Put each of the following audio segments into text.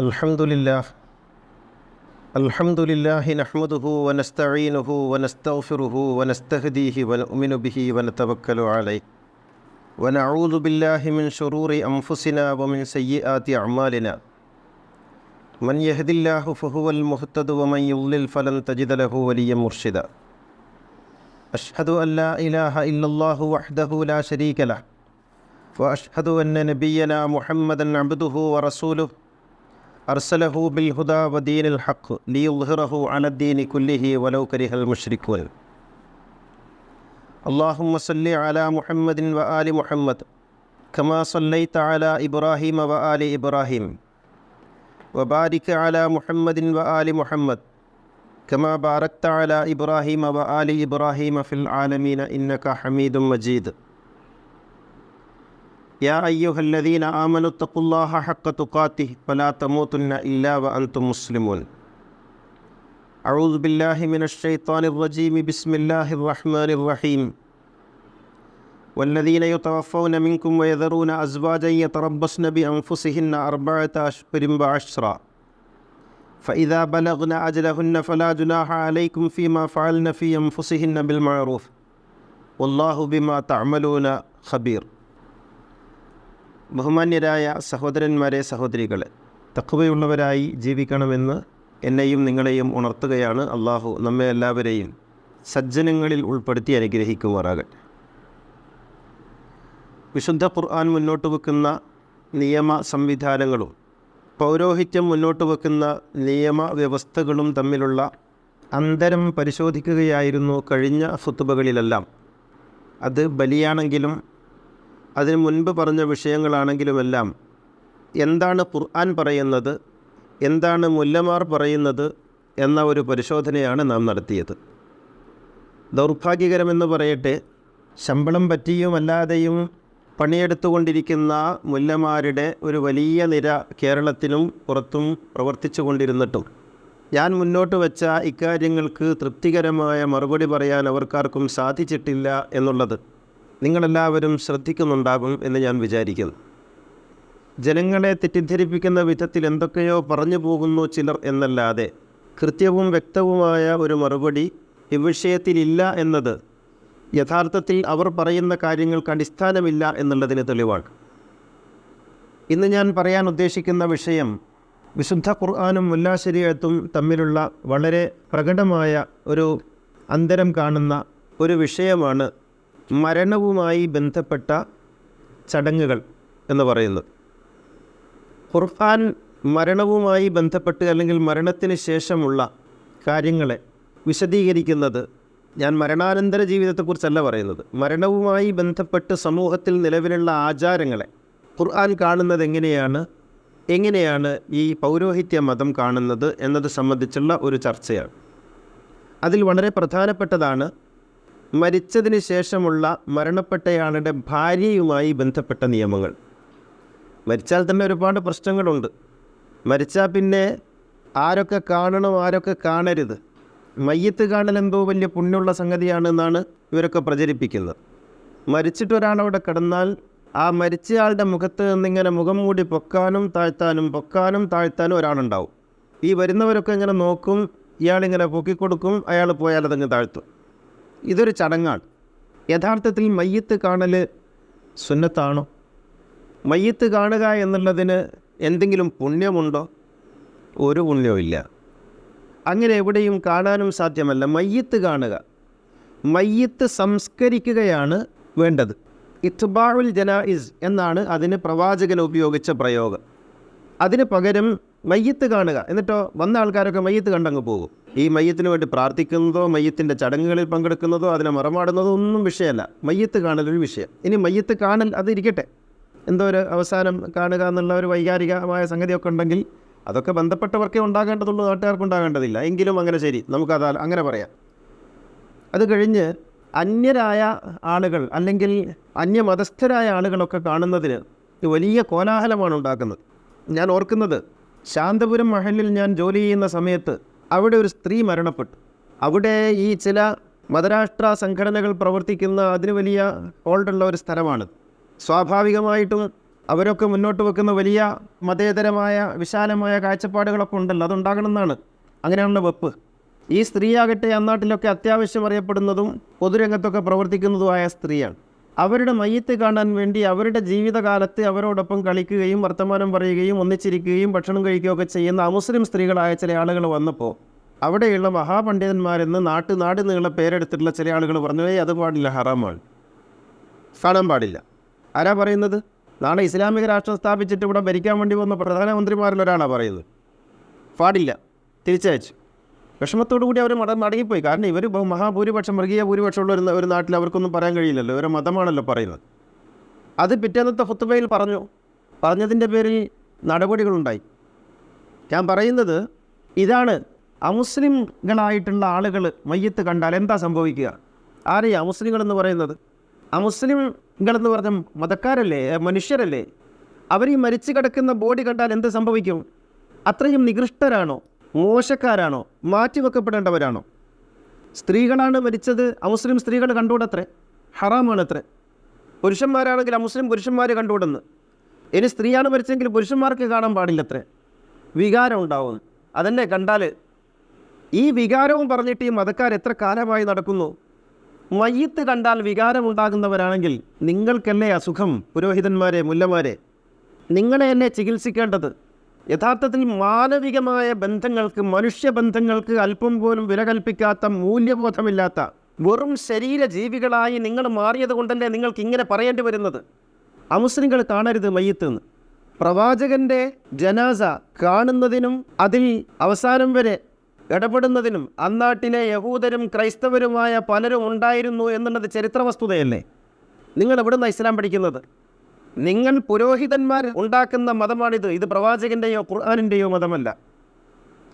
അൽഹംദുലില്ലാഹ് നഹ്മദുഹു വനസ്തഈനുഹു വനസ്തഗ്ഫിറുഹു വനസ്തഹ്ദീഹി വനുഅ്മിനു ബിഹി വനതവക്കലു അലൈഹി വനഊദു ബില്ലാഹി മിൻ ശുറൂരി അൻഫുസിനാ വമിൻ സയ്യിആതി അഅ്മാലിനാ മൻ യഹ്ദില്ലാഹു ഫഹുവൽ മുഹ്തദു വമൻ യുദ്ലിൽ ഫലൻ തജിദ ലഹു വലിയ്യൻ മുർഷിദാ അഷ്ഹദു അൻ ലാ ഇലാഹ ഇല്ലല്ലാഹു വഹ്ദഹു ലാ ശരീക ലഹു വഅഷ്ഹദു അന്ന നബിയ്യനാ മുഹമ്മദൻ അബ്ദുഹു വറസൂലുഹു അർസലഹു ബിൽ ഹുദാ വദീനിൽ ഹഖ് ലിയുദ്ഹിറഹു അലദ്ദീനി കുല്ലിഹി വലൗ കരിഹൽ മുശ്രിക്കൂൻ. അല്ലാഹുമ്മ സല്ലി അലാ മുഹമ്മദിൻ വ ആലി മുഹമ്മദ് കമാ സല്ലൈത അലാ ഇബ്രാഹീമ വ ആലി ഇബ്രാഹീം വബാരിക് അലാ മുഹമ്മദിൻ വ ആലി മുഹമ്മദ് കമാ ബാരക്ത അലാ ഇബ്രാഹീമ വ ആലി ഇബ്രാഹീമ ഫിൽ ആലമീന ഇന്നക ഹമീദും മജീദ്. യാ അയ്യുഹല്ലദീന ആമനു തഖുല്ലാഹ ഹഖ്ക തുഖാതിഹി ഫലാ തമൂതുന്ന ഇല്ലാ വഅൻതും മുസ്ലിമൂൻ. അഊദു ബില്ലാഹി മിനശ് ശൈത്വാനിർ റജീം. ബിസ്മില്ലാഹിർ റഹ്മാനിർ റഹീം. വല്ലദീന യതവഫൗന മിൻകും വയദറൂന അസ്വാജൻ യതറബ്ബസ്ന ബിഅൻഫുസിഹിന്ന അർബഅത അശ്ഹുരിൻ വഅശ്റാ ഫഇദാ ബലഗ്ന അജലഹുന്ന ഫലാ ജുനാഹ അലൈക്കും ഫീമാ ഫഅൽന ഫീ അൻഫുസിഹിന്ന ബിൽ മഅറൂഫ് വല്ലാഹു ബിമാ തഅമലൂന ഖബീർ. ബഹുമാന്യരായ സഹോദരന്മാരെ, സഹോദരികളെ, തഖ്വയുള്ളവരായി ജീവിക്കണമെന്ന് എന്നെയും നിങ്ങളെയും ഉണർത്തുകയാണ്. അള്ളാഹു നമ്മെ എല്ലാവരെയും സജ്ജനങ്ങളിൽ ഉൾപ്പെടുത്തി അനുഗ്രഹിക്കുമാറാകട്ടെ. വിശുദ്ധ ഖുർആൻ മുന്നോട്ട് വെക്കുന്ന നിയമ സംവിധാനങ്ങളും പൗരോഹിത്യം മുന്നോട്ട് വെക്കുന്ന നിയമവ്യവസ്ഥകളും തമ്മിലുള്ള അന്തരം പരിശോധിക്കുകയായിരുന്നു കഴിഞ്ഞ ഖുത്ബകളിലെല്ലാം. അത് ബലിയാണെങ്കിലും അതിനു മുൻപ് പറഞ്ഞ വിഷയങ്ങളാണെങ്കിലുമെല്ലാം എന്താണ് ഖുർആൻ പറയുന്നത്, എന്താണ് മുല്ലമാർ പറയുന്നത് എന്ന ഒരു പരിശോധനയാണ് നാം നടത്തിയത്. ദൗർഭാഗ്യകരമെന്ന് പറയട്ടെ, ശമ്പളം പറ്റിയുമല്ലാതെയും പണിയെടുത്തുകൊണ്ടിരിക്കുന്ന മുല്ലമാരുടെ ഒരു വലിയ നിര കേരളത്തിലും പുറത്തും പ്രവർത്തിച്ചു കൊണ്ടിരുന്നിട്ടും ഞാൻ മുന്നോട്ട് വെച്ച ഇക്കാര്യങ്ങൾക്ക് തൃപ്തികരമായ മറുപടി പറയാൻ അവർക്കാർക്കും സാധിച്ചിട്ടില്ല എന്നുള്ളത് നിങ്ങളെല്ലാവരും ശ്രദ്ധിക്കുന്നുണ്ടാകും എന്ന് ഞാൻ വിചാരിക്കുന്നു. ജനങ്ങളെ തെറ്റിദ്ധരിപ്പിക്കുന്ന വിധത്തിൽ എന്തൊക്കെയോ പറഞ്ഞു പോകുന്നു ചിലർ എന്നല്ലാതെ കൃത്യവും വ്യക്തവുമായ ഒരു മറുപടി ഇവിഷയത്തിലില്ല എന്നത് യഥാർത്ഥത്തിൽ അവർ പറയുന്ന കാര്യങ്ങൾക്ക് അടിസ്ഥാനമില്ല എന്നുള്ളതിന് തെളിവാണ്. ഇന്ന് ഞാൻ പറയാൻ ഉദ്ദേശിക്കുന്ന വിഷയം വിശുദ്ധ ഖുർആനും മുല്ലാ ശരീഅത്തും തമ്മിലുള്ള വളരെ പ്രകടമായ ഒരു അന്തരം കാണുന്ന ഒരു വിഷയമാണ് മരണവുമായി ബന്ധപ്പെട്ട ചടങ്ങുകൾ എന്ന് പറയുന്നത്. ഖുർആൻ മരണവുമായി ബന്ധപ്പെട്ട് അല്ലെങ്കിൽ മരണത്തിന് ശേഷമുള്ള കാര്യങ്ങളെ വിശദീകരിക്കുന്നത്, ഞാൻ മരണാനന്തര ജീവിതത്തെക്കുറിച്ചല്ല പറയുന്നത്, മരണവുമായി ബന്ധപ്പെട്ട് സമൂഹത്തിൽ നിലവിലുള്ള ആചാരങ്ങളെ ഖുർആൻ കാണുന്നത് എങ്ങനെയാണ് ഈ പൗരോഹിത്യ മതം കാണുന്നത് എന്നത് സംബന്ധിച്ചുള്ള ഒരു ചർച്ചയാണ്. അതിൽ വളരെ പ്രധാനപ്പെട്ടതാണ് മരിച്ചതിന് ശേഷമുള്ള മരണപ്പെട്ടയാളുടെ ഭാര്യയുമായി ബന്ധപ്പെട്ട നിയമങ്ങൾ. മരിച്ചാൽ തന്നെ ഒരുപാട് പ്രശ്നങ്ങളുണ്ട്. മരിച്ചാൽ പിന്നെ ആരൊക്കെ കാണണം, ആരൊക്കെ കാണരുത്, മയ്യത്ത് കാണൽ എന്തോ വലിയ പുണ്യമുള്ള സംഗതിയാണെന്നാണ് ഇവരൊക്കെ പ്രചരിപ്പിക്കുന്നത്. മരിച്ചിട്ടൊരാളവിടെ കിടന്നാൽ ആ മരിച്ചയാളുടെ മുഖത്ത് നിന്നിങ്ങനെ മുഖം മൂടി പൊക്കാനും താഴ്ത്താനും ഒരാളുണ്ടാവും. ഈ വരുന്നവരൊക്കെ ഇങ്ങനെ നോക്കും, ഇയാളിങ്ങനെ പൊക്കിക്കൊടുക്കും, അയാൾ പോയാൽ അതങ്ങ് താഴ്ത്തും. ഇതൊരു ചടങ്ങാണ്. യഥാർത്ഥത്തിൽ മയ്യത്ത് കാണൽ സുന്നത്താണോ? മയ്യത്ത് കാണുക എന്നുള്ളതിന് എന്തെങ്കിലും പുണ്യമുണ്ടോ? ഒരു പുണ്യവും ഇല്ല. അങ്ങനെ എവിടെയും കാണാനും സാധ്യമല്ല. മയ്യത്ത് കാണുക, മയ്യത്ത് സംസ്കരിക്കുകയാണ് വേണ്ടത്. ഇത്ബാഉൽ ജനായിസ് എന്നാണ് അതിന് പ്രവാചകൻ ഉപയോഗിച്ച പ്രയോഗം. അതിന് പകരം മയ്യത്ത് കാണുക, എന്നിട്ടോ വന്ന ആൾക്കാരൊക്കെ മയ്യത്ത് കണ്ടങ്ങ് പോകും. ഈ മയ്യത്തിന് വേണ്ടി പ്രാർത്ഥിക്കുന്നതോ മയ്യത്തിൻ്റെ ചടങ്ങുകളിൽ പങ്കെടുക്കുന്നതോ അതിനെ മറമാടുന്നതോ ഒന്നും വിഷയമല്ല. മയ്യത്ത് കാണലൊരു വിഷയം. ഇനി മയ്യത്ത് കാണൽ അതിരിക്കട്ടെ, എന്തോ ഒരു അവസാനം കാണുക എന്നുള്ള ഒരു വൈകാരികമായ സംഗതിയൊക്കെ ഉണ്ടെങ്കിൽ അതൊക്കെ ബന്ധപ്പെട്ടവർക്കേ ഉണ്ടാകേണ്ടതുള്ളൂ, നാട്ടുകാർക്ക് ഉണ്ടാകേണ്ടതില്ല. എങ്കിലും അങ്ങനെ ശരി, നമുക്കത് അങ്ങനെ പറയാം. അത് കഴിഞ്ഞ് അന്യരായ ആളുകൾ അല്ലെങ്കിൽ അന്യമതസ്ഥരായ ആളുകളൊക്കെ കാണുന്നതിന് വലിയ കോലാഹലമാണ് ഉണ്ടാക്കുന്നത്. ഞാൻ ഓർക്കുന്നത്, ശാന്തപുരം മഹലിൽ ഞാൻ ജോലി ചെയ്യുന്ന സമയത്ത് അവിടെ ഒരു സ്ത്രീ മരണപ്പെട്ടു. അവിടെ ഈ ചില മതരാഷ്ട്ര സംഘടനകൾ പ്രവർത്തിക്കുന്ന അതിന് വലിയ ഹോൾഡുള്ള ഒരു സ്ഥലമാണ്. സ്വാഭാവികമായിട്ടും അവരൊക്കെ മുന്നോട്ട് വെക്കുന്ന വലിയ മതേതരമായ വിശാലമായ കാഴ്ചപ്പാടുകളൊക്കെ ഉണ്ടല്ലോ, അതുണ്ടാകണമെന്നാണ്. അങ്ങനെയാണല്ലോ വെപ്പ്. ഈ സ്ത്രീയാകട്ടെ അന്നാട്ടിലൊക്കെ അത്യാവശ്യം അറിയപ്പെടുന്നതും പൊതുരംഗത്തൊക്കെ പ്രവർത്തിക്കുന്നതുമായ സ്ത്രീയാണ്. അവരുടെ മയ്യത്ത് കാണാൻ വേണ്ടി അവരുടെ ജീവിതകാലത്ത് അവരോടൊപ്പം കളിക്കുകയും വർത്തമാനം പറയുകയും ഒന്നിച്ചിരിക്കുകയും ഭക്ഷണം കഴിക്കുകയൊക്കെ ചെയ്യുന്ന അമുസ്ലിം സ്ത്രീകളായ ചില ആളുകൾ വന്നപ്പോൾ അവിടെയുള്ള മഹാപണ്ഡിതന്മാരെന്ന് നാട് നീളെ പേരെടുത്തിട്ടുള്ള ചില ആളുകൾ പറഞ്ഞു, അത് പാടില്ല, ഹറാമാണ്, കാണാൻ പാടില്ല. ആരാ പറയുന്നത്? നാളെ ഇസ്ലാമിക രാഷ്ട്രം സ്ഥാപിച്ചിട്ട് ഇവിടെ ഭരിക്കാൻ വേണ്ടി വന്ന പ്രധാനമന്ത്രിമാരിൽ ഒരാളാണ് പറയുന്നത്. പാടില്ല, തിരിച്ചയച്ചു. വിഷമത്തോടു കൂടി അവർ മടങ്ങിപ്പോയി. കാരണം ഇവർ മഹാഭൂരിപക്ഷം, മൃഗീയ ഭൂരിപക്ഷമുള്ള ഒരു നാട്ടിൽ അവർക്കൊന്നും പറയാൻ കഴിയില്ലല്ലോ, ഇവരെ മതമാണല്ലോ പറയുന്നത്. അത് പിറ്റേന്നത്തെ ഖുത്ബയിൽ പറഞ്ഞതിൻ്റെ പേരിൽ നടപടികളുണ്ടായി. ഞാൻ പറയുന്നത് ഇതാണ്, അമുസ്ലിംകളായിട്ടുള്ള ആളുകൾ മയ്യത്ത് കണ്ടാൽ എന്താ സംഭവിക്കുക? ആരെയാ അമുസ്ലിങ്ങളെന്ന് പറയുന്നത്? അമുസ്ലിംകളെന്ന് പറഞ്ഞ മതക്കാരല്ലേ, മനുഷ്യരല്ലേ? അവർ ഈ മരിച്ചു കിടക്കുന്ന ബോഡി കണ്ടാൽ എന്ത് സംഭവിക്കും? അത്രയും നികൃഷ്ടരാണോ, മോശക്കാരാണോ, മാറ്റിവെക്കപ്പെടേണ്ടവരാണോ? സ്ത്രീകളാണ് മരിച്ചത്, അമുസ്ലിം സ്ത്രീകൾ കണ്ടുകൂടത്രേ, ഹറാമാണത്രേ. പുരുഷന്മാരാണെങ്കിൽ അമുസ്ലിം പുരുഷന്മാർ കണ്ടുകൂടുന്നു. ഇനി സ്ത്രീയാണ് മരിച്ചെങ്കിൽ പുരുഷന്മാർക്ക് കാണാൻ പാടില്ലത്രേ. വികാരം ഉണ്ടാവും. അതന്നെ കണ്ടാൽ. ഈ വികാരവും പറഞ്ഞിട്ട് ഈ മതക്കാർ എത്ര കാലമായി നടക്കുന്നു? മയ്യത്ത് കണ്ടാൽ വികാരമുണ്ടാകുന്നവരാണെങ്കിൽ നിങ്ങൾക്കല്ലേ അസുഖം? പുരോഹിതന്മാരെ, മുല്ലമാരെ, നിങ്ങളെ എന്നെ ചികിത്സിക്കേണ്ടത്. യഥാർത്ഥത്തിൽ മാനവികമായ ബന്ധങ്ങൾക്ക്, മനുഷ്യബന്ധങ്ങൾക്ക് അല്പം പോലും വില കൽപ്പിക്കാത്ത, മൂല്യബോധമില്ലാത്ത വെറും ശരീരജീവികളായി നിങ്ങൾ മാറിയത് കൊണ്ടല്ലേ നിങ്ങൾക്ക് ഇങ്ങനെ പറയേണ്ടി വരുന്നത്. അമുസ്ലിങ്ങൾ കാണരുത് മയ്യത്ത് എന്ന്. പ്രവാചകൻ്റെ ജനാസ കാണുന്നതിനും അതിൽ അവസാനം വരെ ഇടപെടുന്നതിനും അന്നാട്ടിലെ യഹൂദരും ക്രൈസ്തവരുമായ പലരും ഉണ്ടായിരുന്നു എന്നുള്ളത് ചരിത്ര വസ്തുതയല്ലേ? നിങ്ങൾ എവിടുന്നാണ് ഇസ്ലാം പഠിക്കുന്നത്? നിങ്ങൾ പുരോഹിതന്മാർ ഉണ്ടാക്കുന്ന മതമാണിത്. ഇത് പ്രവാചകൻ്റെയോ ഖുർആനിൻ്റെയോ മതമല്ല.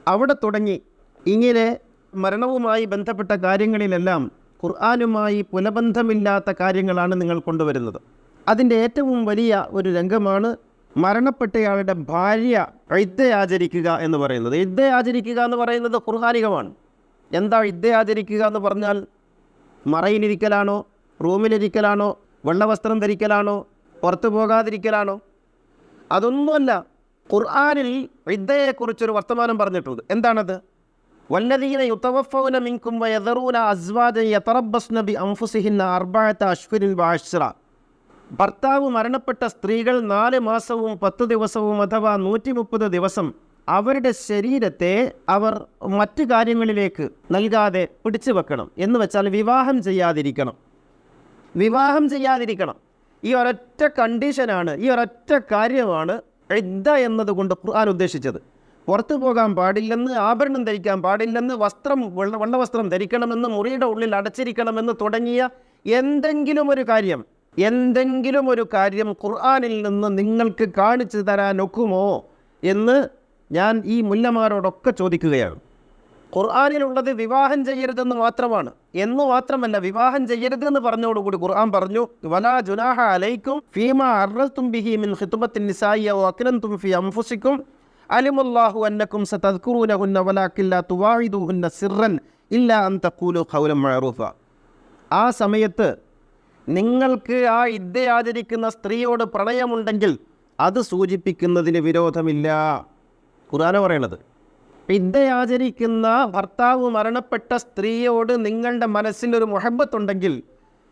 അവിടെ തുടങ്ങി ഇങ്ങനെ മരണവുമായി ബന്ധപ്പെട്ട കാര്യങ്ങളിലെല്ലാം ഖുർആനുമായി പുലബന്ധമില്ലാത്ത കാര്യങ്ങളാണ് നിങ്ങൾ കൊണ്ടുവരുന്നത്. അതിൻ്റെ ഏറ്റവും വലിയ ഒരു രംഗമാണ് മരണപ്പെട്ടയാളുടെ ഭാര്യ ഇദ്ദ ആചരിക്കുക എന്ന് പറയുന്നത്. ഇദ്ദ ആചരിക്കുക എന്ന് പറയുന്നത് ഖുർആനികമാണ്. എന്താ ഇദ്ദ ആചരിക്കുക എന്ന് പറഞ്ഞാൽ? മറയിലിരിക്കലാണോ, റൂമിലിരിക്കലാണോ, വെള്ളവസ്ത്രം ധരിക്കലാണോ, പുറത്തു പോകാതിരിക്കലാണോ? അതൊന്നുമല്ല. ഖുർആനിൽ ഇദ്ദയെക്കുറിച്ചൊരു വർത്തമാനം പറഞ്ഞിട്ടുണ്ട്. എന്താണത്? വല്ലദീന യുതവഫൗന മിൻകും വയദറൂന അസ്വാജൻ യതറബ്ബസ്ന ബിഅൻഫുസിഹിന്ന അർബഅത അശ്ഹുരിൻ വഅശ്റ. ഭർത്താവ് മരണപ്പെട്ട സ്ത്രീകൾ 4 മാസവും 10 ദിവസവും അഥവാ 130 ദിവസം അവരുടെ ശരീരത്തെ അവർ മറ്റു കാര്യങ്ങളിലേക്ക് നൽകാതെ പിടിച്ചു വെക്കണം. എന്ന് വെച്ചാൽ വിവാഹം ചെയ്യാതിരിക്കണം. ഈ ഒരൊറ്റ കണ്ടീഷനാണ്, ഈ ഒരൊറ്റ കാര്യമാണ് ഇദ്ദ എന്നതുകൊണ്ട് ഖുർആൻ ഉദ്ദേശിച്ചത്. പുറത്തു പോകാൻ പാടില്ലെന്ന്, ആഭരണം ധരിക്കാൻ പാടില്ലെന്ന്, വെള്ളവസ്ത്രം ധരിക്കണമെന്ന്, മുറിയുടെ ഉള്ളിൽ അടച്ചിരിക്കണമെന്ന് തുടങ്ങിയ എന്തെങ്കിലും ഒരു കാര്യം ഖുർആനിൽ നിന്ന് നിങ്ങൾക്ക് കാണിച്ചു തരാൻ ഒക്കുമോ എന്ന് ഞാൻ ഈ മുല്ലമാരോടൊക്കെ ചോദിക്കുകയാണ്. ഖുർആനിലുള്ളത് വിവാഹം ചെയ്യരുതെന്ന് മാത്രമാണ്. എന്നു മാത്രമല്ല, വിവാഹം ചെയ്യരുതെന്ന് പറഞ്ഞോടുകൂടി ഖുർആൻ പറഞ്ഞു, വലാ ജുനാഹ അലൈക്കും ഫീമാ അർറസ്തും ബിഹി മിൻ ഖിത്ബത്തിൻ നിസാഇ വ അക്നന്തും ഫീ അൻഫുസിക്കും അലിമുല്ലാഹു അന്നക്കും സതദ്കുറൂനഹുന്ന വലാകിൻ ലാ തുവാഇദുഹുന്ന സിർറൻ ഇല്ലാ അൻ തഖൂലു ഖൗലൻ മഅറൂഫ. ആ സമയത്ത് നിങ്ങൾക്ക് ആ ഇദ്ദ ആചരിക്കുന്ന സ്ത്രീയോട് പ്രണയമുണ്ടെങ്കിൽ അത് സൂചിപ്പിക്കുന്നതിന് വിരോധമില്ല. ഖുർആനാണ് പറയണത്. ഇദ്ദ ആചരിക്കുന്ന ഭർത്താവ് മരണപ്പെട്ട സ്ത്രീയോട് നിങ്ങളുടെ മനസ്സിലൊരു മുഹബ്ബത്തുണ്ടെങ്കിൽ,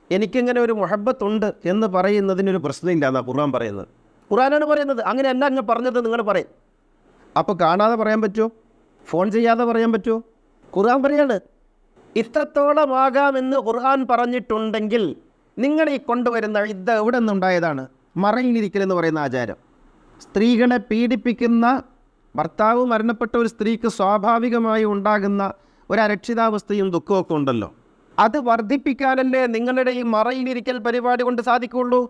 എനിക്കിങ്ങനെ ഒരു മുഹബ്ബത്തുണ്ട് എന്ന് പറയുന്നതിനൊരു പ്രശ്നമില്ല എന്നാണ് ഖുർആൻ പറയുന്നത്. ഖുർആനാണ് പറയുന്നത്. അങ്ങനെയല്ല അങ്ങ് പറഞ്ഞത് നിങ്ങൾ പറയും. അപ്പോൾ കാണാതെ പറയാൻ പറ്റുമോ? ഫോൺ ചെയ്യാതെ പറയാൻ പറ്റുമോ? ഖുർആൻ പറയാണ് ഇത്രത്തോളമാകാമെന്ന് ഖുർആൻ പറഞ്ഞിട്ടുണ്ടെങ്കിൽ നിങ്ങൾ ഈ കൊണ്ടുവരുന്ന ഇദ്ദ എവിടെ നിന്നുണ്ടായതാണ്? മറയിലിരിക്കലെന്ന് പറയുന്ന ആചാരം. സ്ത്രീകളെ പീഡിപ്പിക്കുന്ന ഭർത്താവ് മരണപ്പെട്ട ഒരു സ്ത്രീക്ക് സ്വാഭാവികമായി ഉണ്ടാകുന്ന ഒരു അരക്ഷിതാവസ്ഥയും ദുഃഖമൊക്കെ ഉണ്ടല്ലോ. അത് വർദ്ധിപ്പിക്കാനല്ലേ നിങ്ങളുടെ ഈ മറയിലിരിക്കൽ പരിപാടി കൊണ്ട് സാധിക്കുള്ളൂ.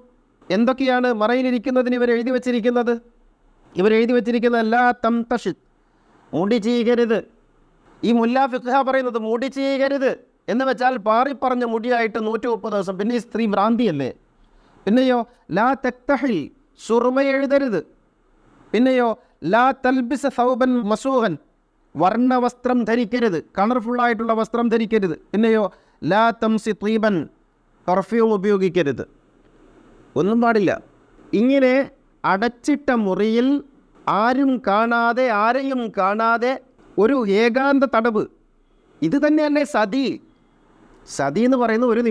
എന്തൊക്കെയാണ് മറയിലിരിക്കുന്നതിന് ഇവർ എഴുതി വച്ചിരിക്കുന്നത്? എല്ലാ തംതഷിദ്, മുടി ചീകരുത്. ഈ മുല്ലാ ഫിഖ്ഹ പറയുന്നത് മുടി ചീകരുത് എന്ന് വെച്ചാൽ പാറിപ്പറഞ്ഞ മുടിയായിട്ട് 130 ദിവസം. പിന്നെ ഈ സ്ത്രീ ഭ്രാന്തിയല്ലേ? പിന്നെയോ ലാ തക്തഹിൽ, സുറുമ എഴുതരുത്. പിന്നെയോ ലാ തൽബിസ സൗബൻ മസൂഹൻ, വർണ്ണവസ്ത്രം ധരിക്കരുത്, കളർഫുള്ളായിട്ടുള്ള വസ്ത്രം ധരിക്കരുത്. പിന്നെയോ ലാ തംസി തീബൻ, പെർഫ്യൂം ഉപയോഗിക്കരുത്. ഒന്നും പാടില്ല. ഇങ്ങനെ അടച്ചിട്ട മുറിയിൽ ആരും കാണാതെ, ആരെയും കാണാതെ ഒരു ഏകാന്ത തടവ്. ഇത് തന്നെയല്ലേ സതി? സതി എന്ന് പറയുന്ന ഒരു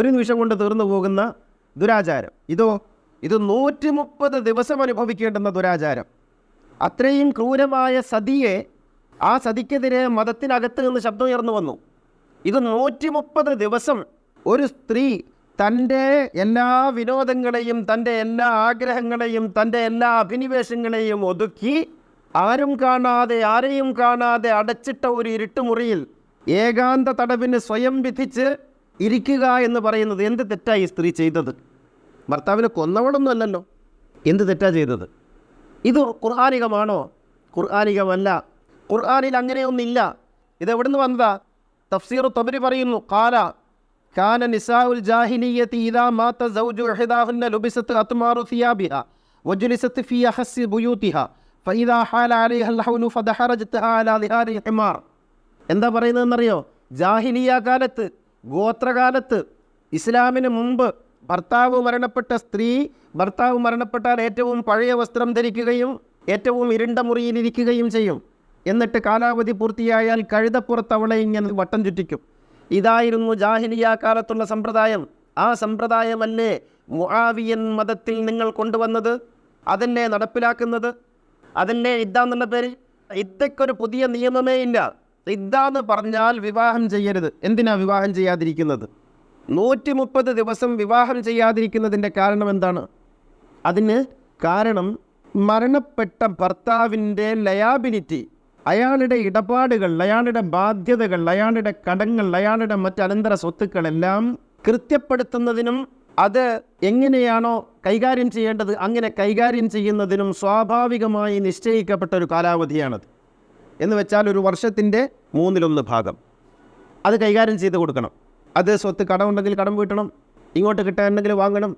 നിമിഷം കൊണ്ട് തീർന്നു പോകുന്ന ദുരാചാരം. ഇത് 130 ദിവസം അനുഭവിക്കേണ്ടുന്ന ദുരാചാരം. അത്രയും ക്രൂരമായ സതിയെ, ആ സതിക്കെതിരെ മതത്തിനകത്ത് നിന്ന് ശബ്ദം ഉയർന്നു വന്നു. ഇത് 130 ദിവസം ഒരു സ്ത്രീ തൻ്റെ എല്ലാ വിനോദങ്ങളെയും, തൻ്റെ എല്ലാ ആഗ്രഹങ്ങളെയും, തൻ്റെ എല്ലാ അഭിനിവേശങ്ങളെയും ഒതുക്കി ആരും കാണാതെ, ആരെയും കാണാതെ അടച്ചിട്ട ഒരു ഇരുട്ടുമുറിയിൽ ഏകാന്ത തടവിന് സ്വയം വിധിച്ച് ഇരിക്കുക എന്ന് പറയുന്നത് എന്ത് തെറ്റായി സ്ത്രീ ചെയ്തത്? ഭർത്താവിനെ കൊന്നവളൊന്നും അല്ലല്ലോ. എന്ത് തെറ്റാ ചെയ്തത്? ഇത് ഖുർആനികമാണോ? ഖുർആനികമല്ല. ഖുർആനിൽ അങ്ങനെയൊന്നില്ല. ഇതെവിടെ നിന്ന് വന്നതാ? തഫ്സീർ തബരി പറയുന്നു, കാന നിസാഉൽ ജാഹിലിയ്യതി ഇദാ മാത സൗജു ഇഹ്ദാഹുന്ന ലുബിസത് അത്മാറു സിയാബിഹാ വജുലിസത് ഫീ അഹസ്സി ബുയൂതിഹാ ഫഇദാ ഹാല അലൈഹാ അൽഹൗലു ഫദഹറജത്ഹാ അലാ ദിഹാരി ഹിമാർ. എന്താ പറയുന്നതെന്നറിയോ? ജാഹിലിയ കാലത്ത്, ഗോത്രകാലത്ത്, ഇസ്ലാമിന് മുമ്പ് ഭർത്താവ് മരണപ്പെട്ടാൽ ഏറ്റവും പഴയ വസ്ത്രം ധരിക്കുകയും ഏറ്റവും ഇരുണ്ട മുറിയിലിരിക്കുകയും ചെയ്യും. എന്നിട്ട് കാലാവധി പൂർത്തിയായാൽ കഴുതപ്പുറത്ത് അവളെ ഇങ്ങനെ വട്ടം ചുറ്റിക്കും. ഇതായിരുന്നു ജാഹിലിയ കാലത്തുള്ള സമ്പ്രദായം. ആ സമ്പ്രദായമല്ലേ മുആവിയൻ മതത്തിൽ നിങ്ങൾ കൊണ്ടുവന്നത്? അതല്ലേ നടപ്പിലാക്കുന്നത്? അതല്ലേ ഇദ്ദ എന്നുള്ള പേര്? ഇദ്ദയ്ക്കൊരു പുതിയ നിയമമേ ഇല്ല. ഇദ്ദ എന്ന് പറഞ്ഞാൽ വിവാഹം ചെയ്യരുത്. എന്തിനാ വിവാഹം ചെയ്യാതിരിക്കുന്നത്? 130 ദിവസം വിവാഹം ചെയ്യാതിരിക്കുന്നതിൻ്റെ കാരണം എന്താണ്? അതിന് കാരണം മരണപ്പെട്ട ഭർത്താവിൻ്റെ ലയാബിലിറ്റി, അയാളുടെ ഇടപാടുകൾ, അയാളുടെ ബാധ്യതകൾ, അയാളുടെ കടങ്ങൾ, അയാളുടെ മറ്റ് അനന്തര സ്വത്തുക്കളെല്ലാം കൃത്യപ്പെടുത്തുന്നതിനും അത് എങ്ങനെയാണോ കൈകാര്യം ചെയ്യേണ്ടത് അങ്ങനെ കൈകാര്യം ചെയ്യുന്നതിനും സ്വാഭാവികമായി നിശ്ചയിക്കപ്പെട്ട ഒരു കാലാവധിയാണത്. എന്ന് വെച്ചാൽ ഒരു വർഷത്തിൻ്റെ 1/3 ഭാഗം അത് കൈകാര്യം ചെയ്ത് കൊടുക്കണം. അത് സ്വത്ത് കടമുണ്ടെങ്കിൽ കടം വീട്ടണം, ഇങ്ങോട്ട് കിട്ടാനുണ്ടെങ്കിൽ വാങ്ങണം,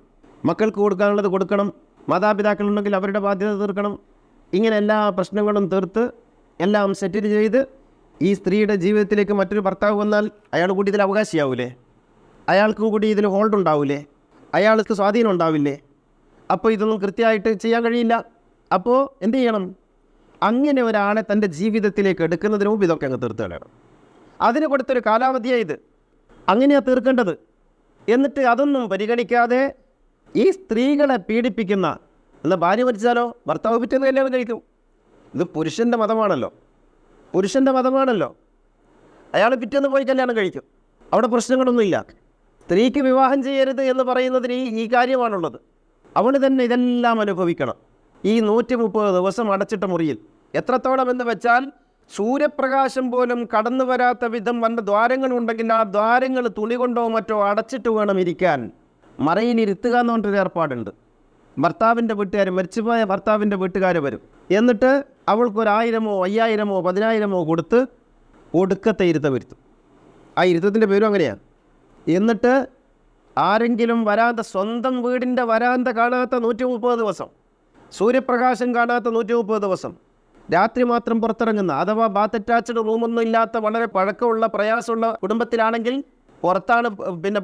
മക്കൾക്ക് കൊടുക്കാനുള്ളത് കൊടുക്കണം, മാതാപിതാക്കളുണ്ടെങ്കിൽ അവരുടെ ബാധ്യത തീർക്കണം. ഇങ്ങനെ എല്ലാ പ്രശ്നങ്ങളും തീർത്ത് എല്ലാം സെറ്റിൽ ചെയ്ത് ഈ സ്ത്രീയുടെ ജീവിതത്തിലേക്ക് മറ്റൊരു ഭർത്താവ് വന്നാൽ അയാൾ കൂടി ഇതിൽ അവകാശിയാവൂലേ? അയാൾക്കും കൂടി ഇതിൽ ഹോൾഡ് ഉണ്ടാവില്ലേ? അയാൾക്ക് സ്വാധീനം ഉണ്ടാവില്ലേ? അപ്പോൾ ഇതൊന്നും കൃത്യമായിട്ട് ചെയ്യാൻ കഴിയില്ല. അപ്പോൾ എന്ത് ചെയ്യണം? അങ്ങനെ ഒരാളെ തൻ്റെ ജീവിതത്തിലേക്ക് എടുക്കുന്നതിന് മുമ്പ് ഇതൊക്കെ അങ്ങ് തീർത്ത് കളയണം. അതിന് കൊടുത്തൊരു കാലാവധിയാണ് ഇത്. അങ്ങനെയാണ് തീർക്കേണ്ടത്. എന്നിട്ട് അതൊന്നും പരിഗണിക്കാതെ ഈ സ്ത്രീകളെ പീഡിപ്പിക്കുന്ന, എന്നാൽ ഭാര്യ മരിച്ചാലോ ഭർത്താവ് പിറ്റേന്ന് കല്യാണം കഴിക്കും. ഇത് പുരുഷൻ്റെ മതമാണല്ലോ. അയാൾ പിറ്റേന്ന് പോയി കല്യാണം കഴിക്കും. അവിടെ പ്രശ്നങ്ങളൊന്നുമില്ല. സ്ത്രീക്ക് വിവാഹം ചെയ്യരുത് എന്ന് പറയുന്നതിന് ഈ കാര്യമാണുള്ളത്. അവൾ തന്നെ ഇതെല്ലാം അനുഭവിക്കണം. ഈ 130 ദിവസം അടച്ചിട്ട മുറിയിൽ എത്രത്തോളം എന്ന് വെച്ചാൽ സൂര്യപ്രകാശം പോലും കടന്നു വരാത്ത വിധം വന്ന ദ്വാരങ്ങളുണ്ടെങ്കിൽ ആ ദ്വാരങ്ങൾ തുണി കൊണ്ടോ മറ്റോ അടച്ചിട്ട് വേണം ഇരിക്കാൻ. മറയിലിരുത്തുക എന്ന് പറഞ്ഞൊരു ഏർപ്പാടുണ്ട്. ഭർത്താവിൻ്റെ വീട്ടുകാർ, മരിച്ചുപോയ ഭർത്താവിൻ്റെ വീട്ടുകാർ വരും. എന്നിട്ട് അവൾക്കൊരു 1000-ഓ 5000-ഓ 10000-ഓ കൊടുത്ത് ഒടുക്കത്തെ ഇരുത്തം വരുത്തും. ആ ഇരുത്തത്തിൻ്റെ പേരും അങ്ങനെയാണ്. എന്നിട്ട് ആരെങ്കിലും വരാത്ത, സ്വന്തം വീടിൻ്റെ വരാന്ത കാണാത്ത 130 ദിവസം, സൂര്യപ്രകാശം കാണാത്ത 130 ദിവസം, രാത്രി മാത്രം പുറത്തിറങ്ങുന്ന, അഥവാ ബാത്ത് അറ്റാച്ച്ഡ് റൂമൊന്നും ഇല്ലാത്ത വളരെ പഴക്കമുള്ള പ്രയാസമുള്ള കുടുംബത്തിലാണെങ്കിൽ പുറത്താണ്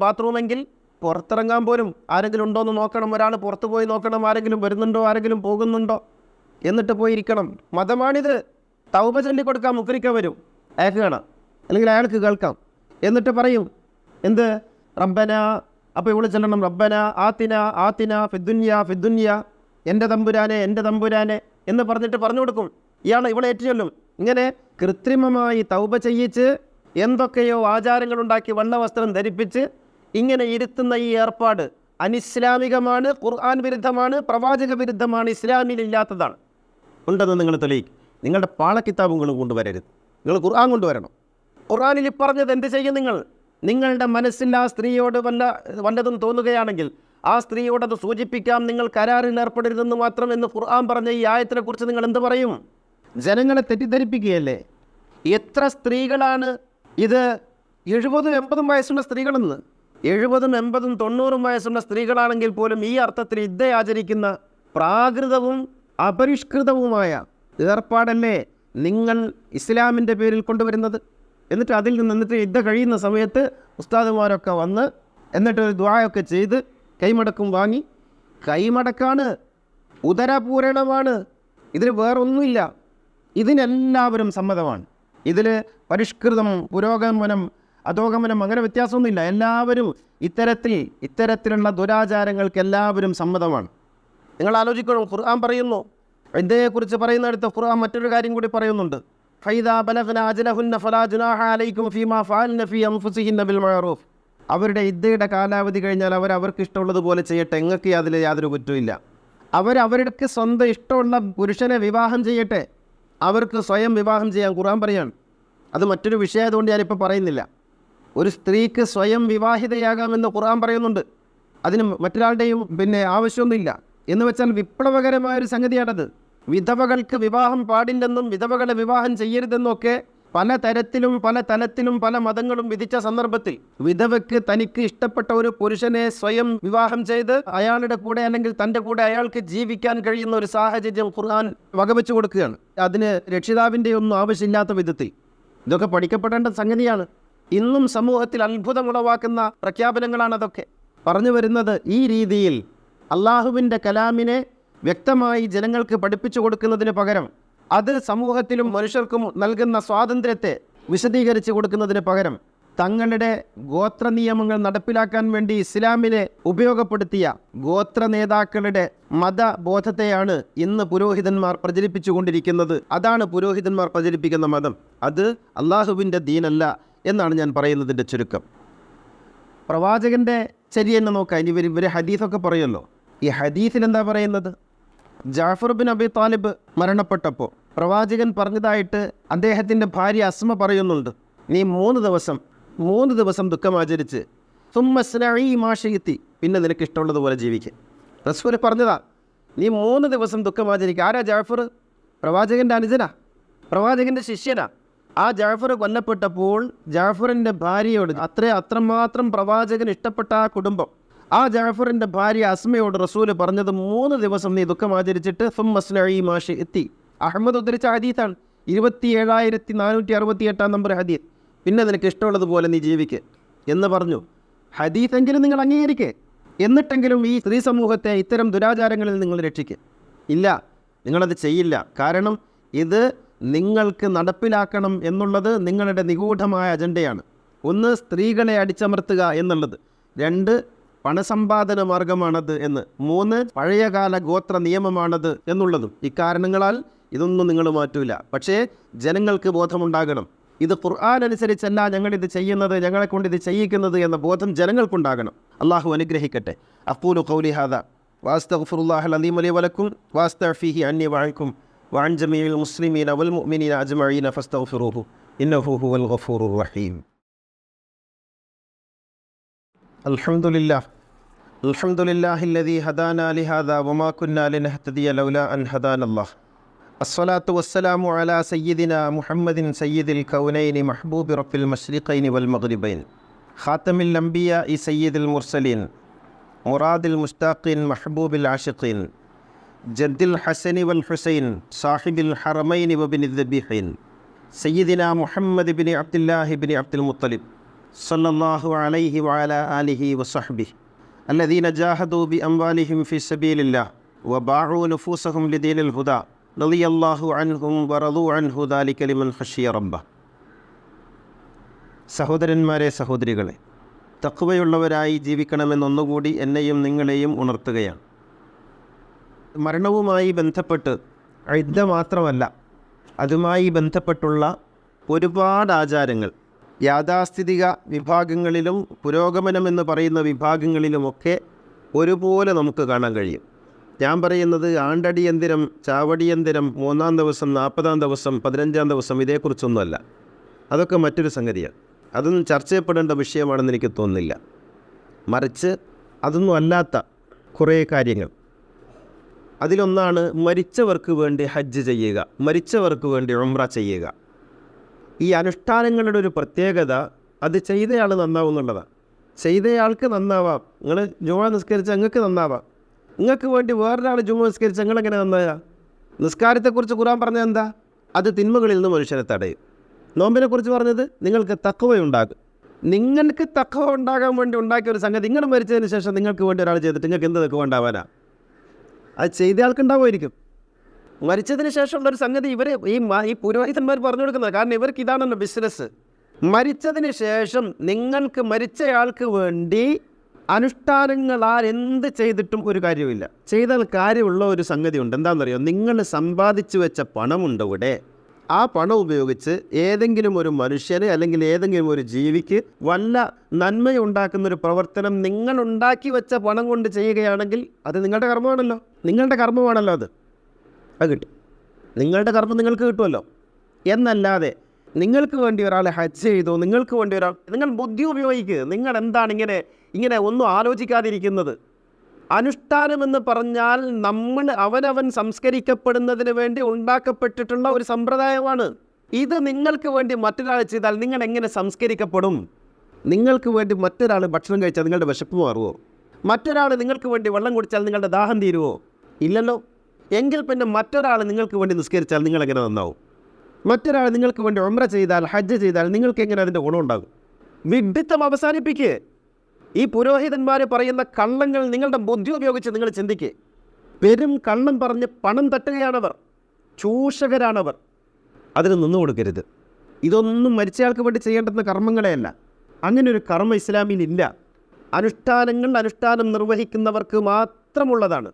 ബാത്റൂമെങ്കിൽ പുറത്തിറങ്ങാൻ പോലും ആരെങ്കിലും ഉണ്ടോ എന്ന് നോക്കണം. ഒരാൾ പുറത്ത് പോയി നോക്കണം, ആരെങ്കിലും വരുന്നുണ്ടോ, ആരെങ്കിലും പോകുന്നുണ്ടോ, എന്നിട്ട് പോയിരിക്കണം. മതമാണിത്. തൗബ ചൊല്ലിക്കൊടുക്കാൻ മുക്രിക്ക വരും, അയാൾക്ക് കാണാം, അല്ലെങ്കിൽ അയാൾക്ക് കേൾക്കാം. എന്നിട്ട് പറയും എന്ത്? റബ്ബന. അപ്പോൾ ഇവിടെ ചെല്ലണം, റബ്ബന ആത്തിന ഫിദ്ദുനിയ, എൻ്റെ തമ്പുരാനെ എന്ന് പറഞ്ഞിട്ട് പറഞ്ഞു കൊടുക്കും. ഇവളെ ഏറ്റുചൊല്ലും. ഇങ്ങനെ കൃത്രിമമായി തൗബ ചെയ്യിച്ച് എന്തൊക്കെയോ ആചാരങ്ങളുണ്ടാക്കി വസ്ത്രം ധരിപ്പിച്ച് ഇങ്ങനെ ഇരുത്തുന്ന ഈ ഏർപ്പാട് അനിസ്ലാമികമാണ്, ഖുർആൻ വിരുദ്ധമാണ്, പ്രവാചക വിരുദ്ധമാണ്, ഇസ്ലാമിലില്ലാത്തതാണ്. ഉണ്ടെന്ന് നിങ്ങൾ തെളിയിക്കും. നിങ്ങളുടെ പാളക്കിതാബുകൾ കൊണ്ടുവരരുത്, നിങ്ങൾ ഖുർആൻ കൊണ്ടുവരണം. ഖുർആനിൽ പറഞ്ഞത് എന്ത് ചെയ്യും? നിങ്ങളുടെ മനസ്സിൽ ആ സ്ത്രീയോട് വല്ലതും തോന്നുകയാണെങ്കിൽ ആ സ്ത്രീയോടത് സൂചിപ്പിക്കാം. നിങ്ങൾ കരാറിൽ ഏർപ്പെടരുതെന്ന് മാത്രം എന്ന് ഖുർആൻ പറഞ്ഞ ഈ ആയത്തിനെ കുറിച്ച് നിങ്ങൾ എന്ത് പറയും? ജനങ്ങളെ തെറ്റിദ്ധരിപ്പിക്കുകയല്ലേ? എത്ര സ്ത്രീകളാണ് ഇത് 70-80 വയസ്സുള്ള സ്ത്രീകളെന്ന്. 70-80 90 വയസ്സുള്ള സ്ത്രീകളാണെങ്കിൽ പോലും ഈ അർത്ഥത്തിൽ ഇദ്ദ ആചരിക്കുന്ന പ്രാകൃതവും അപരിഷ്കൃതവുമായ ഏർപ്പാടല്ലേ നിങ്ങൾ ഇസ്ലാമിൻ്റെ പേരിൽ കൊണ്ടുവരുന്നത്? എന്നിട്ട് അതിൽ നിന്നിട്ട് ഇദ്ദ കഴിയുന്ന സമയത്ത് ഉസ്താദുമാരൊക്കെ വന്ന് എന്നിട്ട് ഒരു ദുആയൊക്കെ ചെയ്ത് കൈമടക്കും വാങ്ങി. കൈമടക്കാണ്, ഉദരപൂരണമാണ്. ഇതിൽ വേറൊന്നുമില്ല. ഇതിനെല്ലാവരും സമ്മതമാണ്. ഇതിൽ പരിഷ്കൃതം, പുരോഗമനം, അധോഗമനം അങ്ങനെ വ്യത്യാസമൊന്നുമില്ല. എല്ലാവരും ഇത്തരത്തിലുള്ള ദുരാചാരങ്ങൾക്ക് എല്ലാവരും സമ്മതമാണ്. നിങ്ങൾ ആലോചിക്കണം, ഖുർആൻ പറയുന്നു, ഇതേക്കുറിച്ച് പറയുന്നിടത്ത് ഖുർആൻ മറ്റൊരു കാര്യം കൂടി പറയുന്നുണ്ട്. ഫൈദാ ബലഗ്ന അജലഹുന്ന ഫലാ ജുനാഹ അലൈക്കും ഫീമാ ഫഅൽന ഫീ അൻഫുസിഹിന്ന ബിൽ മഅറൂഫ്. അവരുടെ ഇദ്ദയുടെ കാലാവധി കഴിഞ്ഞാൽ അവർക്ക് ഇഷ്ടമുള്ളതുപോലെ ചെയ്യട്ടെ, നിങ്ങൾക്ക് അതിൽ യാതൊരു കുറ്റമില്ല. അവർക്ക് സ്വന്തം ഇഷ്ടമുള്ള പുരുഷനെ വിവാഹം ചെയ്യട്ടെ, അവർക്ക് സ്വയം വിവാഹം ചെയ്യാൻ ഖുർആൻ പറയാണ്. അത് മറ്റൊരു വിഷയമായതുകൊണ്ട് ഞാനിപ്പോൾ പറയുന്നില്ല. ഒരു സ്ത്രീക്ക് സ്വയം വിവാഹിതയാകാമെന്ന് ഖുർആൻ പറയുന്നുണ്ട്. അതിന് മറ്റൊരാളുടെയും ആവശ്യമൊന്നുമില്ല. എന്ന് വെച്ചാൽ വിപ്ലവകരമായൊരു സംഗതിയാണത്. വിധവകൾക്ക് വിവാഹം പാടില്ലെന്നും വിധവകളെ വിവാഹം ചെയ്യരുതെന്നൊക്കെ പല തരത്തിലും പല തലത്തിലും പല മതങ്ങളും വിധിച്ച സന്ദർഭത്തിൽ വിധവയ്ക്ക് തനിക്ക് ഇഷ്ടപ്പെട്ട ഒരു പുരുഷനെ സ്വയം വിവാഹം ചെയ്ത് അയാളുടെ കൂടെ അല്ലെങ്കിൽ തൻ്റെ കൂടെ അയാൾക്ക് ജീവിക്കാൻ കഴിയുന്ന ഒരു സാഹചര്യം ഖുർആൻ വകവെച്ചു കൊടുക്കുകയാണ്. അതിന് രക്ഷിതാവിൻ്റെ ഒന്നും ആവശ്യമില്ലാത്ത വിധത്തിൽ. ഇതൊക്കെ പഠിക്കപ്പെടേണ്ട സംഗതിയാണ്. ഇന്നും സമൂഹത്തിൽ അത്ഭുതമുളവാക്കുന്ന പ്രഖ്യാപനങ്ങളാണ് അതൊക്കെ. പറഞ്ഞു വരുന്നത്, ഈ രീതിയിൽ അള്ളാഹുവിൻ്റെ കലാമിനെ വ്യക്തമായി ജനങ്ങൾക്ക് പഠിപ്പിച്ചു കൊടുക്കുന്നതിന് പകരം അത് സമൂഹത്തിലും മനുഷ്യർക്കും നൽകുന്ന സ്വാതന്ത്ര്യത്തെ വിശദീകരിച്ച് കൊടുക്കുന്നതിന് പകരം തങ്ങളുടെ ഗോത്ര നിയമങ്ങൾ നടപ്പിലാക്കാൻ വേണ്ടി ഇസ്ലാമിനെ ഉപയോഗപ്പെടുത്തിയ ഗോത്ര നേതാക്കളുടെ മതബോധത്തെയാണ് ഇന്ന് പുരോഹിതന്മാർ പ്രചരിപ്പിച്ചു കൊണ്ടിരിക്കുന്നത്. അതാണ് പുരോഹിതന്മാർ പ്രചരിപ്പിക്കുന്ന മതം. അത് അള്ളാഹുവിൻ്റെ ദീനല്ല എന്നാണ് ഞാൻ പറയുന്നതിൻ്റെ ചുരുക്കം. പ്രവാചകൻ്റെ ചര്യ തന്നെ നോക്കാം. ഇവർ ഹദീസൊക്കെ പറയുമല്ലോ. ഈ ഹദീസിൽ എന്താ പറയുന്നത്? ജാഫർ ബിൻ അബി താലിബ് മരണപ്പെട്ടപ്പോൾ പ്രവാചകൻ പറഞ്ഞതായിട്ട് അദ്ദേഹത്തിൻ്റെ ഭാര്യ അസ്മ പറയുന്നുണ്ട്, നീ 3 ദിവസം ദുഃഖമാചരിച്ച് സുമ്മസ്നഈ മാ ശിഇതി, പിന്നെ നിനക്ക് ഇഷ്ടമുള്ളതുപോലെ ജീവിക്കുക. റസൂൽ പറഞ്ഞതാ, നീ 3 ദിവസം ദുഃഖമാചരിക്കുക. ആരാ ജാഫർ? പ്രവാചകൻ്റെ അനുജനാ, പ്രവാചകൻ്റെ ശിഷ്യനാ. ആ ജാഫർ കൊല്ലപ്പെട്ടപ്പോൾ ജാഫറിൻ്റെ ഭാര്യയോട് അത്രമാത്രം പ്രവാചകൻ ഇഷ്ടപ്പെട്ട ആ കുടുംബം, ആ ജാഫറിൻ്റെ ഭാര്യ അസ്മയോട് റസൂൽ പറഞ്ഞത് 3 ദിവസം നീ ദുഃഖമാചരിച്ചിട്ട് സുമ്മസ്നഈ മാ ശിഇതി. അഹമ്മദ് ഉദ്ധരിച്ച ഹദീസാണ്, 27468 നമ്പർ ഹദീസ്. പിന്നെ നിനക്ക് ഇഷ്ടമുള്ളതുപോലെ നീ ജീവിക്ക് എന്ന് പറഞ്ഞു. ഹദീസെങ്കിലും നിങ്ങൾ അംഗീകരിക്കേ, എന്നിട്ടെങ്കിലും ഈ സ്ത്രീ സമൂഹത്തെ ഇത്തരം ദുരാചാരങ്ങളിൽ നിങ്ങൾ രക്ഷിക്കുക. ഇല്ല, നിങ്ങളത് ചെയ്യില്ല. കാരണം ഇത് നിങ്ങൾക്ക് നടപ്പിലാക്കണം എന്നുള്ളത് നിങ്ങളുടെ നിഗൂഢമായ അജണ്ടയാണ്. 1, സ്ത്രീകളെ അടിച്ചമർത്തുക എന്നുള്ളത്. 2, പണസമ്പാദന മാർഗമാണത് എന്ന്. 3, പഴയകാല ഗോത്ര നിയമമാണത് എന്നുള്ളതും. ഇക്കാരണങ്ങളാൽ ഇതൊന്നും നിങ്ങൾ മാറ്റൂല. പക്ഷേ ജനങ്ങൾക്ക് ബോധമുണ്ടാകണം. ഇത് ഖുർആൻ അനുസരിച്ചല്ല ഞങ്ങളിത് ചെയ്യുന്നത്, ഞങ്ങളെ കൊണ്ട് ഇത് ചെയ്യിക്കുന്നത് എന്ന ബോധം ജനങ്ങൾക്കുണ്ടാകണം. അള്ളാഹു അനുഗ്രഹിക്കട്ടെ. അഖൂലു ഖൗലി ഹാദാ വഅസ്തഗ്ഫിറുല്ലാഹൽ അലീം ലി വലക്കും വഅസ്തഗ്ഫിഹി അന്നി വഅൻകും വഅൻ ജമീഇൽ മുസ്ലിമീന വൽ മുഅ്മിനീന അജ്മഈന ഫസ്തഗ്ഫിറൂഹു ഇന്നഹു ഹുവൽ ഗഫൂറുർ റഹീം. അൽഹംദുലില്ലാഹില്ലദീ ഹദാനാ ലിഹാദാ വമാ കുന്നാ ലിനഹ്തദിയ ലൗലാ അൻ ഹദാനല്ലാഹ്. അസ്സലാത്തു വസ്സലാമു അലാ സയ്യിദിനാ മുഹമ്മദിൻ സയ്യിദിൽ കൗനൈനി മഹ്ബൂബി റബ്ബിൽ മശ്രിഖൈനി വൽ മഗ്രിബൈൻ ഖാതമിൽ അംബിയാഇ സയ്യിദിൽ മുർസലീൻ മുറാദിൽ മുസ്താഖീൻ മഹ്ബൂബിൽ ആശിഖീൻ ജദ്ദിൽ ഹസനി വൽ ഹുസൈൻ സാഹിബിൽ ഹറമൈനി വബിനിൽ ദബീഹൈൻ സയ്യിദിനാ മുഹമ്മദ് ബിൻ അബ്ദുല്ലാഹി ബിൻ അബ്ദുൽ മുത്തലിബ് സല്ലല്ലാഹു അലൈഹി വഅലാ ആലിഹി വസഹ്ബിഹി അല്ലദീന ജാഹദൂ ബി അംവാലിഹിം ഫീ സബീലില്ലാഹ് വബാഉ നുഫൂസഹും ലിദീനിൽ ഹുദാ റളിയല്ലാഹു അൻഹും വറളൂ അൻഹു ദാലിക ലിമൻ ഖശിയ റബ്ബഹ്. സഹോദരന്മാരെ, സഹോദരികളെ, തഖ്വയുള്ളവരായി ജീവിക്കണമെന്നൊന്നുകൂടി എന്നെയും നിങ്ങളെയും ഉണർത്തുകയാണ്. മരണവുമായി ബന്ധപ്പെട്ട് ഇദ്ദ മാത്രമല്ല, അതുമായി ബന്ധപ്പെട്ടുള്ള ഒരുപാട് ആചാരങ്ങൾ യാഥാസ്ഥിതിക വിഭാഗങ്ങളിലും പുരോഗമനമെന്ന് പറയുന്ന വിഭാഗങ്ങളിലുമൊക്കെ ഒരുപോലെ നമുക്ക് കാണാൻ കഴിയും. ഞാൻ പറയുന്നത് ആണ്ടടിയന്തിരം, ചാവടിയന്തിരം, 3-ാം ദിവസം, 40-ാം ദിവസം, 15-ാം ദിവസം ഇതേക്കുറിച്ചൊന്നുമല്ല. അതൊക്കെ മറ്റൊരു സംഗതിയാണ്. അതൊന്നും ചർച്ച ചെയ്യപ്പെടേണ്ട വിഷയമാണെന്ന് എനിക്ക് തോന്നുന്നില്ല. മറിച്ച് അതൊന്നും അല്ലാത്ത കുറേ കാര്യങ്ങൾ. അതിലൊന്നാണ് മരിച്ചവർക്ക് വേണ്ടി ഹജ്ജ് ചെയ്യുക, മരിച്ചവർക്ക് വേണ്ടി ഉംറ ചെയ്യുക. ഈ അനുഷ്ഠാനങ്ങളുടെ ഒരു പ്രത്യേകത അത് ചെയ്തയാൾ നന്നാവും എന്നുള്ളതാണ്. ചെയ്തയാൾക്ക് നന്നാവാം. നിങ്ങൾ ജുമുഅ നിസ്കരിച്ചാൽ നിങ്ങൾക്ക് നന്നാവാം. നിങ്ങൾക്ക് വേണ്ടി വേറൊരാൾ ജുമുഅ നിസ്കരിച്ചാൽ നിങ്ങളെങ്ങനെ നന്നാകാം? നിസ്കാരത്തെക്കുറിച്ച് ഖുർആൻ പറഞ്ഞത് എന്താ? അത് തിന്മകളിൽ നിന്ന് മനുഷ്യനെ തടയും. നോമ്പിനെക്കുറിച്ച് പറഞ്ഞത് നിങ്ങൾക്ക് തഖ്വയുണ്ടാകും. നിങ്ങൾക്ക് തഖ്വ ഉണ്ടാകാൻ വേണ്ടി ഉണ്ടാക്കിയ ഒരു സംഗതി നിങ്ങൾ മരിച്ചതിന് ശേഷം നിങ്ങൾക്ക് വേണ്ടി ഒരാൾ ചെയ്തിട്ട് നിങ്ങൾക്ക് എന്ത് തഖ്വ ഉണ്ടാവാനാ? അത് ചെയ്ത ആൾക്കുണ്ടാവുമായിരിക്കും. മരിച്ചതിന് ശേഷമുള്ളൊരു സംഗതി ഇവർ ഈ പുരോഹിതന്മാർ പറഞ്ഞു കൊടുക്കുന്നത്. കാരണം ഇവർക്ക് ഇതാണല്ലോ ബിസിനസ്. മരിച്ചതിന് ശേഷം നിങ്ങൾക്ക് മരിച്ചയാൾക്ക് വേണ്ടി അനുഷ്ഠാനങ്ങളാൽ എന്ത് ചെയ്തിട്ടും ഒരു കാര്യമില്ല. ചെയ്താൽ കാര്യമുള്ള ഒരു സംഗതി ഉണ്ട്. എന്താണെന്നറിയോ? നിങ്ങൾ സമ്പാദിച്ചു വെച്ച പണമുണ്ട് ഇവിടെ. ആ പണം ഉപയോഗിച്ച് ഏതെങ്കിലും ഒരു മനുഷ്യന് അല്ലെങ്കിൽ ഏതെങ്കിലും ഒരു ജീവിക്ക് വല്ല നന്മയുണ്ടാക്കുന്നൊരു പ്രവർത്തനം നിങ്ങൾ ഉണ്ടാക്കി വെച്ച പണം കൊണ്ട് ചെയ്യുകയാണെങ്കിൽ അത് നിങ്ങളുടെ കർമ്മമാണല്ലോ. നിങ്ങളുടെ കർമ്മമാണല്ലോ അത് കിട്ടും. നിങ്ങളുടെ കർമ്മം നിങ്ങൾക്ക് കിട്ടുമല്ലോ. എന്നല്ലാതെ നിങ്ങൾക്ക് വേണ്ടി ഒരാളെ ഹജ്ജ് ചെയ്തു, നിങ്ങൾക്ക് വേണ്ടി നിങ്ങൾ ബുദ്ധി ഉപയോഗിക്കുക. നിങ്ങൾ എന്താണ് ഇങ്ങനെ ഒന്നും ആലോചിക്കാതിരിക്കുന്നത്? അനുഷ്ഠാനമെന്ന് പറഞ്ഞാൽ നമ്മൾ അവനവൻ സംസ്കരിക്കപ്പെടുന്നതിന് വേണ്ടി ഉണ്ടാക്കപ്പെട്ടിട്ടുള്ള ഒരു സമ്പ്രദായമാണ് ഇത്. നിങ്ങൾക്ക് വേണ്ടി മറ്റൊരാൾ ചെയ്താൽ നിങ്ങൾ എങ്ങനെ സംസ്കരിക്കപ്പെടും? നിങ്ങൾക്ക് വേണ്ടി മറ്റൊരാൾ ഭക്ഷണം കഴിച്ചാൽ നിങ്ങളുടെ വിശപ്പ് മാറുമോ? മറ്റൊരാൾ നിങ്ങൾക്ക് വേണ്ടി വെള്ളം കുടിച്ചാൽ നിങ്ങളുടെ ദാഹം തീരുമോ? ഇല്ലല്ലോ. എങ്കിൽ പിന്നെ മറ്റൊരാൾ നിങ്ങൾക്ക് വേണ്ടി നിസ്കരിച്ചാൽ നിങ്ങളെങ്ങനെ നന്നാവും? മറ്റൊരാൾ നിങ്ങൾക്ക് വേണ്ടി ഉംറ ചെയ്താൽ, ഹജ്ജ് ചെയ്താൽ നിങ്ങൾക്ക് എങ്ങനെ അതിൻ്റെ ഗുണമുണ്ടാകും? വിഡ്ഢിത്തം അവസാനിപ്പിക്കുക. ഈ പുരോഹിതന്മാർ പറയുന്ന കള്ളങ്ങൾ നിങ്ങളുടെ ബുദ്ധി ഉപയോഗിച്ച് നിങ്ങൾ ചിന്തിക്കുക. പെരും കള്ളം പറഞ്ഞ് പണം തട്ടുകയാണവർ, ചൂഷകരാണവർ. അതിന് നിന്നു കൊടുക്കരുത്. ഇതൊന്നും മരിച്ചയാൾക്ക് വേണ്ടി ചെയ്യേണ്ടുന്ന കർമ്മങ്ങളെയല്ല. അങ്ങനെ ഒരു കർമ്മ ഇസ്ലാമിലില്ല. അനുഷ്ഠാനം നിർവഹിക്കുന്നവർക്ക് മാത്രമുള്ളതാണ്.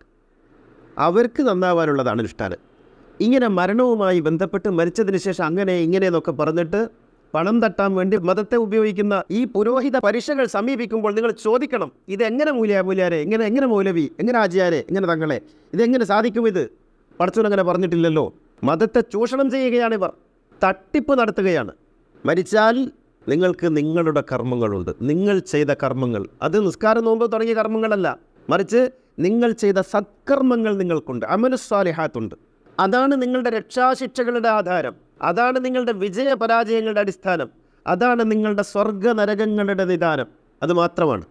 അവർക്ക് നന്നാവാനുള്ളതാണ് അനുഷ്ഠാനം. ഇങ്ങനെ മരണവുമായി ബന്ധപ്പെട്ട് മരിച്ചതിന് ശേഷം അങ്ങനെ ഇങ്ങനെയെന്നൊക്കെ പറഞ്ഞിട്ട് പണം തട്ടാൻ വേണ്ടി മതത്തെ ഉപയോഗിക്കുന്ന ഈ പുരോഹിത പരീക്ഷകൾ സമീപിക്കുമ്പോൾ നിങ്ങൾ ചോദിക്കണം, ഇതെങ്ങനെ മൂല്യാരെ, എങ്ങനെ മൗലവി, എങ്ങനെ ആചാര്യ, എങ്ങനെ തങ്ങളെ, ഇതെങ്ങനെ സാധിക്കും? ഇത് പടച്ചോനങ്ങനെ പറഞ്ഞിട്ടില്ലല്ലോ. മതത്തെ ചൂഷണം ചെയ്യുകയാണിവർ, തട്ടിപ്പ് നടത്തുകയാണ്. മരിച്ചാൽ നിങ്ങൾക്ക് നിങ്ങളുടെ കർമ്മങ്ങളുണ്ട്. നിങ്ങൾ ചെയ്ത കർമ്മങ്ങൾ, അത് നിസ്കാരം നോമ്പ് തുടങ്ങിയ കർമ്മങ്ങളല്ല, മറിച്ച് നിങ്ങൾ ചെയ്ത സത്കർമ്മങ്ങൾ നിങ്ങൾക്കുണ്ട്, അമലുസ്സാലിഹാത്തുണ്ട്. അതാണ് നിങ്ങളുടെ രക്ഷാശിക്ഷകളുടെ ആധാരം. അതാണ് നിങ്ങളുടെ വിജയപരാജയങ്ങളുടെ അടിസ്ഥാനം. അതാണ് നിങ്ങളുടെ സ്വർഗ നരകങ്ങളുടെ നിദാനം. അത് മാത്രമാണ്.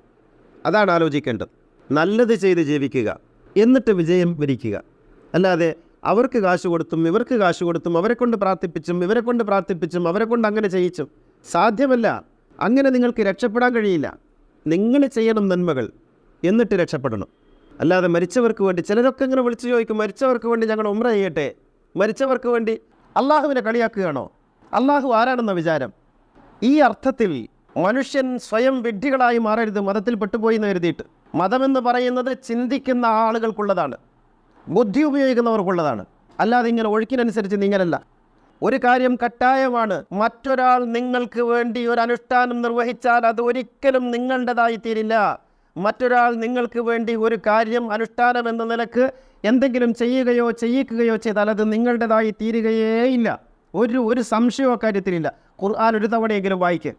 അതാണ് ആലോചിക്കേണ്ടത്. നല്ലത് ചെയ്ത് ജീവിക്കുക, എന്നിട്ട് വിജയം വരിക്കുക. അല്ലാതെ അവർക്ക് കാശ് കൊടുത്തും ഇവർക്ക് കാശ് കൊടുത്തും അവരെ കൊണ്ട് പ്രാർത്ഥിപ്പിച്ചും ഇവരെ കൊണ്ട് പ്രാർത്ഥിപ്പിച്ചും അവരെ കൊണ്ട് അങ്ങനെ ചെയ്യിച്ചും സാധ്യമല്ല. അങ്ങനെ നിങ്ങൾക്ക് രക്ഷപ്പെടാൻ കഴിയില്ല. നിങ്ങൾ ചെയ്യണം നന്മകൾ, എന്നിട്ട് രക്ഷപ്പെടണം. അല്ലാതെ മരിച്ചവർക്ക് വേണ്ടി ചിലരൊക്കെ ഇങ്ങനെ വിളിച്ചു ചോദിക്കും, മരിച്ചവർക്ക് വേണ്ടി ഞങ്ങൾ ഉംറ ചെയ്യട്ടെ, മരിച്ചവർക്ക് വേണ്ടി. അള്ളാഹുവിനെ കളിയാക്കുകയാണോ? അള്ളാഹു ആരാണെന്ന വിചാരം? ഈ അർത്ഥത്തിൽ മനുഷ്യൻ സ്വയം വിഡ്ഢികളായി മാറരുത് മതത്തിൽ പെട്ടുപോയി എന്ന് കരുതിയിട്ട്. മതമെന്ന് പറയുന്നത് ചിന്തിക്കുന്ന ആളുകൾക്കുള്ളതാണ്, ബുദ്ധി ഉപയോഗിക്കുന്നവർക്കുള്ളതാണ്. അല്ലാതെ ഇങ്ങനെ ഒഴുക്കിനനുസരിച്ച് നീങ്ങലല്ല. ഒരു കാര്യം കട്ടായമാണ്, മറ്റൊരാൾ നിങ്ങൾക്ക് വേണ്ടി ഒരു അനുഷ്ഠാനം നിർവഹിച്ചാൽ അത് ഒരിക്കലും നിങ്ങളുടേതായി തീരില്ല. മറ്റൊരാൾ നിങ്ങൾക്ക് വേണ്ടി ഒരു കാര്യം അനുഷ്ഠാനം എന്ന നിലക്ക് എന്തെങ്കിലും ചെയ്യുകയോ ചെയ്യിക്കുകയോ ചെയ്താൽ അത് നിങ്ങളുടേതായി തീരുകയേ ഇല്ല. ഒരു സംശയമോ കാര്യത്തിലില്ല. ഖുർആൻ ഒരു തവണയെങ്കിലും വായിക്കുക,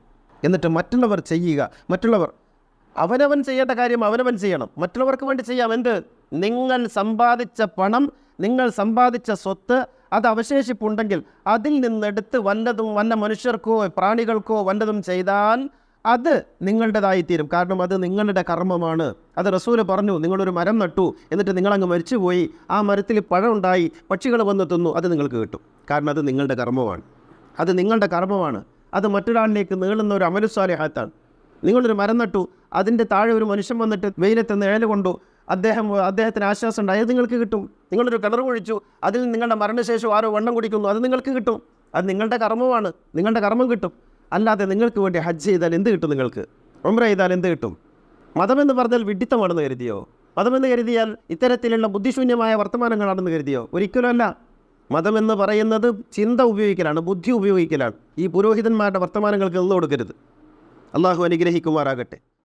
എന്നിട്ട് മറ്റുള്ളവർ ചെയ്യുക. മറ്റുള്ളവർ അവനവൻ ചെയ്യേണ്ട കാര്യം അവനവൻ ചെയ്യണം, മറ്റുള്ളവർക്ക് വേണ്ടി ചെയ്യാം. എന്ത്? നിങ്ങൾ സമ്പാദിച്ച പണം, നിങ്ങൾ സമ്പാദിച്ച സ്വത്ത്, അത് അവശേഷിപ്പുണ്ടെങ്കിൽ അതിൽ നിന്നെടുത്ത് വല്ലതും വല്ല മനുഷ്യർക്കോ പ്രാണികൾക്കോ വല്ലതും ചെയ്താൽ അത് നിങ്ങളുടേതായിത്തീരും. കാരണം അത് നിങ്ങളുടെ കർമ്മമാണ്. അത് റസൂല് പറഞ്ഞു, നിങ്ങളൊരു മരം നട്ടു, എന്നിട്ട് നിങ്ങളങ്ങ് മരിച്ചുപോയി, ആ മരത്തിൽ പഴം ഉണ്ടായി, പക്ഷികൾ വന്ന് തിന്നു, അത് നിങ്ങൾക്ക് കിട്ടും. കാരണം അത് നിങ്ങളുടെ കർമ്മമാണ്. അത് നിങ്ങളുടെ കർമ്മമാണ്. അത് മറ്റൊരാളിലേക്ക് നീളുന്ന ഒരു അമലുസ്വാലിഹാത്താണ്. നിങ്ങളൊരു മരം നട്ടു, അതിൻ്റെ താഴെ ഒരു മനുഷ്യൻ വന്നിട്ട് വെയിലത്ത് നിഴൽ കൊണ്ടു, അദ്ദേഹത്തിന് ആശ്വാസം ഉണ്ടായി, അത് നിങ്ങൾക്ക് കിട്ടും. നിങ്ങളൊരു കിണർ കുഴിച്ചു, അതിൽ നിങ്ങളുടെ മരണശേഷം ആരോ വെള്ളം കുടിക്കുന്നു, അത് നിങ്ങൾക്ക് കിട്ടും. അത് നിങ്ങളുടെ കർമ്മമാണ്, നിങ്ങളുടെ കർമ്മം കിട്ടും. അല്ലാതെ നിങ്ങൾക്ക് വേണ്ടി ഹജ്ജ് ചെയ്താൽ എന്ത് കിട്ടും? നിങ്ങൾക്ക് ഉംറ ചെയ്താൽ എന്ത് കിട്ടും? മതമെന്ന് പറഞ്ഞാൽ വിഡ്ഢിത്തമാണെന്ന് കരുതിയോ? മതമെന്ന് കരുതിയാൽ ഇത്തരത്തിലുള്ള ബുദ്ധിശൂന്യമായ വർത്തമാനങ്ങളാണെന്ന് കരുതിയോ? ഒരിക്കലുമല്ല. മതമെന്ന് പറയുന്നത് ചിന്ത ഉപയോഗിക്കലാണ്, ബുദ്ധി ഉപയോഗിക്കലാണ്. ഈ പുരോഹിതന്മാരുടെ വർത്തമാനങ്ങൾക്ക് ഒന്നും കൊടുക്കരുത്. അള്ളാഹു അനുഗ്രഹിക്കുമാറാകട്ടെ.